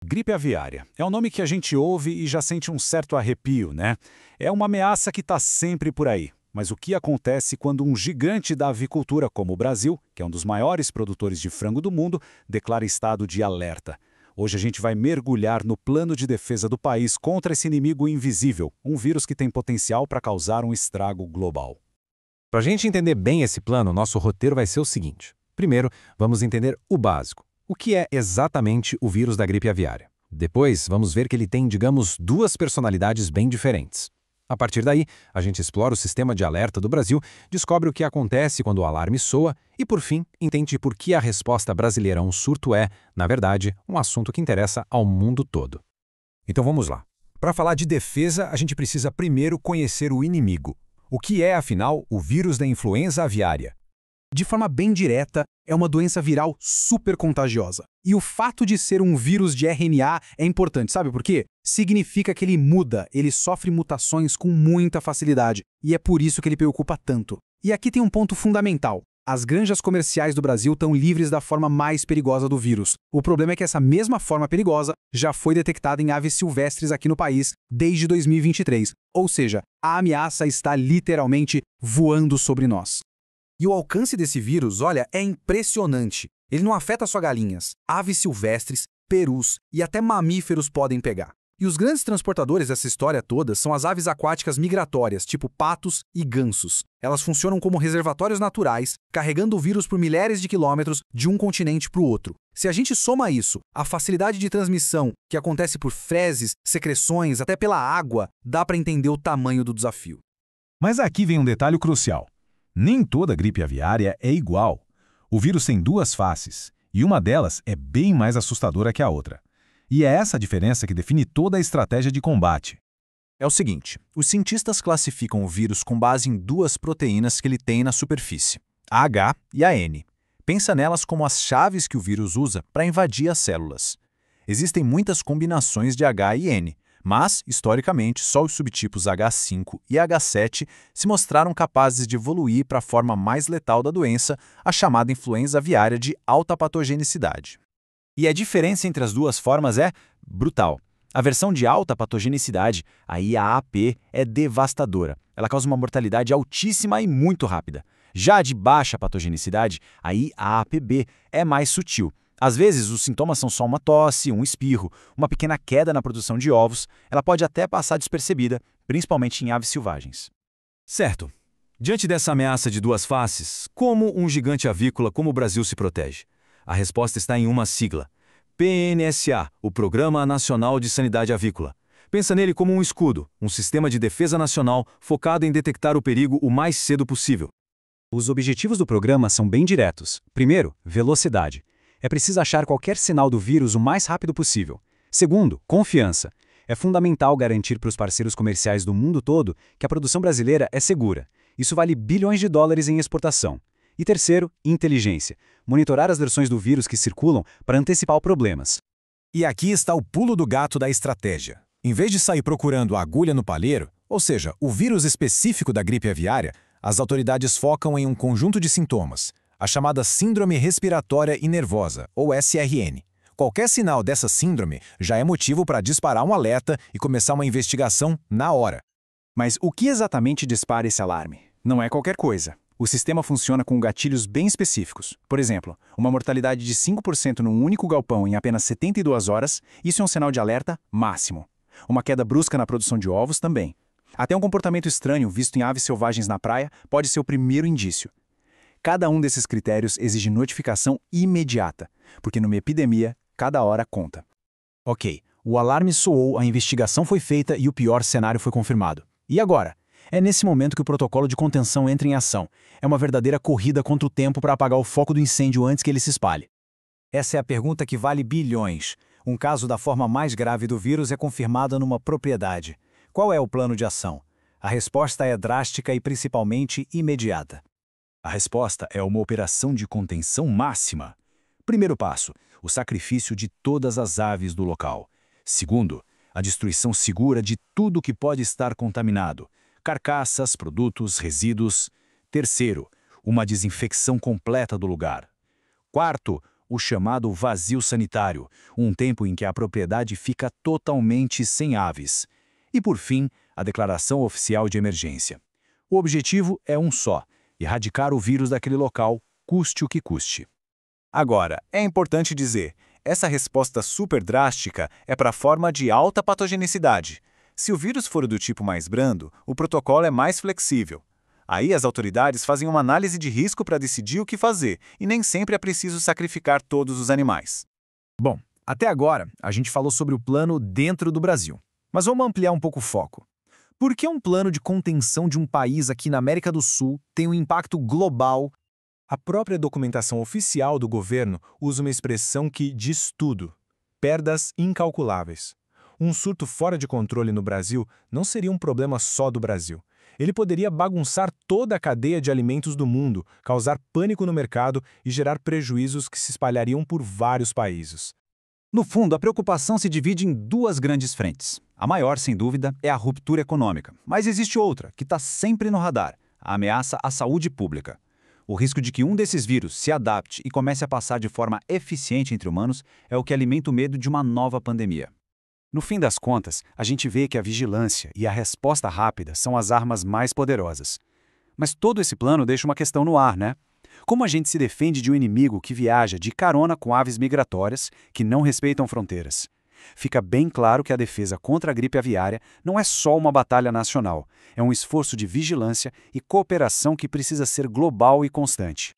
Gripe aviária. É um nome que a gente ouve e já sente um certo arrepio, né? É uma ameaça que está sempre por aí. Mas o que acontece quando um gigante da avicultura como o Brasil, que é um dos maiores produtores de frango do mundo, declara estado de alerta? Hoje a gente vai mergulhar no plano de defesa do país contra esse inimigo invisível, um vírus que tem potencial para causar um estrago global. Para a gente entender bem esse plano, nosso roteiro vai ser o seguinte. Primeiro, vamos entender o básico. O que é exatamente o vírus da gripe aviária? Depois, vamos ver que ele tem, digamos, duas personalidades bem diferentes. A partir daí, a gente explora o sistema de alerta do Brasil, descobre o que acontece quando o alarme soa e, por fim, entende por que a resposta brasileira a um surto é, na verdade, um assunto que interessa ao mundo todo. Então vamos lá. Para falar de defesa, a gente precisa primeiro conhecer o inimigo. O que é, afinal, o vírus da influenza aviária? De forma bem direta, é uma doença viral super contagiosa. E o fato de ser um vírus de RNA é importante, sabe por quê? Significa que ele muda, ele sofre mutações com muita facilidade, e é por isso que ele preocupa tanto. E aqui tem um ponto fundamental. As granjas comerciais do Brasil estão livres da forma mais perigosa do vírus. O problema é que essa mesma forma perigosa já foi detectada em aves silvestres aqui no país desde 2023. Ou seja, a ameaça está literalmente voando sobre nós. E o alcance desse vírus, olha, é impressionante. Ele não afeta só galinhas, aves silvestres, perus e até mamíferos podem pegar. E os grandes transportadores dessa história toda são as aves aquáticas migratórias, tipo patos e gansos. Elas funcionam como reservatórios naturais, carregando o vírus por milhares de quilômetros de um continente para o outro. Se a gente soma isso à facilidade de transmissão que acontece por fezes, secreções, até pela água, dá para entender o tamanho do desafio. Mas aqui vem um detalhe crucial. Nem toda gripe aviária é igual. O vírus tem duas faces, e uma delas é bem mais assustadora que a outra. E é essa a diferença que define toda a estratégia de combate. É o seguinte, os cientistas classificam o vírus com base em duas proteínas que ele tem na superfície, a H e a N. Pensa nelas como as chaves que o vírus usa para invadir as células. Existem muitas combinações de H e N, mas, historicamente, só os subtipos H5 e H7 se mostraram capazes de evoluir para a forma mais letal da doença, a chamada influenza aviária de alta patogenicidade. E a diferença entre as duas formas é brutal. A versão de alta patogenicidade, a IAAP, é devastadora. Ela causa uma mortalidade altíssima e muito rápida. Já a de baixa patogenicidade, a IAAPB, é mais sutil. Às vezes, os sintomas são só uma tosse, um espirro, uma pequena queda na produção de ovos. Ela pode até passar despercebida, principalmente em aves selvagens. Certo. Diante dessa ameaça de duas faces, como um gigante avícola como o Brasil se protege? A resposta está em uma sigla. PNSA, o Programa Nacional de Sanidade Avícola. Pensa nele como um escudo, um sistema de defesa nacional focado em detectar o perigo o mais cedo possível. Os objetivos do programa são bem diretos. Primeiro, velocidade. É preciso achar qualquer sinal do vírus o mais rápido possível. Segundo, confiança. É fundamental garantir para os parceiros comerciais do mundo todo que a produção brasileira é segura. Isso vale bilhões de dólares em exportação. E terceiro, inteligência. Monitorar as versões do vírus que circulam para antecipar problemas. E aqui está o pulo do gato da estratégia. Em vez de sair procurando a agulha no palheiro, ou seja, o vírus específico da gripe aviária, as autoridades focam em um conjunto de sintomas, a chamada Síndrome Respiratória e Nervosa, ou SRN. Qualquer sinal dessa síndrome já é motivo para disparar um alerta e começar uma investigação na hora. Mas o que exatamente dispara esse alarme? Não é qualquer coisa. O sistema funciona com gatilhos bem específicos. Por exemplo, uma mortalidade de 5% num único galpão em apenas 72 horas, isso é um sinal de alerta máximo. Uma queda brusca na produção de ovos também. Até um comportamento estranho visto em aves selvagens na praia pode ser o primeiro indício. Cada um desses critérios exige notificação imediata, porque numa epidemia, cada hora conta. Ok, o alarme soou, a investigação foi feita e o pior cenário foi confirmado. E agora? É nesse momento que o protocolo de contenção entra em ação. É uma verdadeira corrida contra o tempo para apagar o foco do incêndio antes que ele se espalhe. Essa é a pergunta que vale bilhões. Um caso da forma mais grave do vírus é confirmado numa propriedade. Qual é o plano de ação? A resposta é drástica e principalmente imediata. A resposta é uma operação de contenção máxima. Primeiro passo, o sacrifício de todas as aves do local. Segundo, a destruição segura de tudo que pode estar contaminado. Carcaças, produtos, resíduos. Terceiro, uma desinfecção completa do lugar. Quarto, o chamado vazio sanitário, um tempo em que a propriedade fica totalmente sem aves. E, por fim, a declaração oficial de emergência. O objetivo é um só: erradicar o vírus daquele local, custe o que custe. Agora, é importante dizer, essa resposta super drástica é para a forma de alta patogenicidade. Se o vírus for do tipo mais brando, o protocolo é mais flexível. Aí as autoridades fazem uma análise de risco para decidir o que fazer, e nem sempre é preciso sacrificar todos os animais. Bom, até agora a gente falou sobre o plano dentro do Brasil. Mas vamos ampliar um pouco o foco. Por que um plano de contenção de um país aqui na América do Sul tem um impacto global? A própria documentação oficial do governo usa uma expressão que diz tudo: perdas incalculáveis. Um surto fora de controle no Brasil não seria um problema só do Brasil. Ele poderia bagunçar toda a cadeia de alimentos do mundo, causar pânico no mercado e gerar prejuízos que se espalhariam por vários países. No fundo, a preocupação se divide em duas grandes frentes. A maior, sem dúvida, é a ruptura econômica. Mas existe outra, que está sempre no radar: a ameaça à saúde pública. O risco de que um desses vírus se adapte e comece a passar de forma eficiente entre humanos é o que alimenta o medo de uma nova pandemia. No fim das contas, a gente vê que a vigilância e a resposta rápida são as armas mais poderosas. Mas todo esse plano deixa uma questão no ar, né? Como a gente se defende de um inimigo que viaja de carona com aves migratórias que não respeitam fronteiras? Fica bem claro que a defesa contra a gripe aviária não é só uma batalha nacional, é um esforço de vigilância e cooperação que precisa ser global e constante.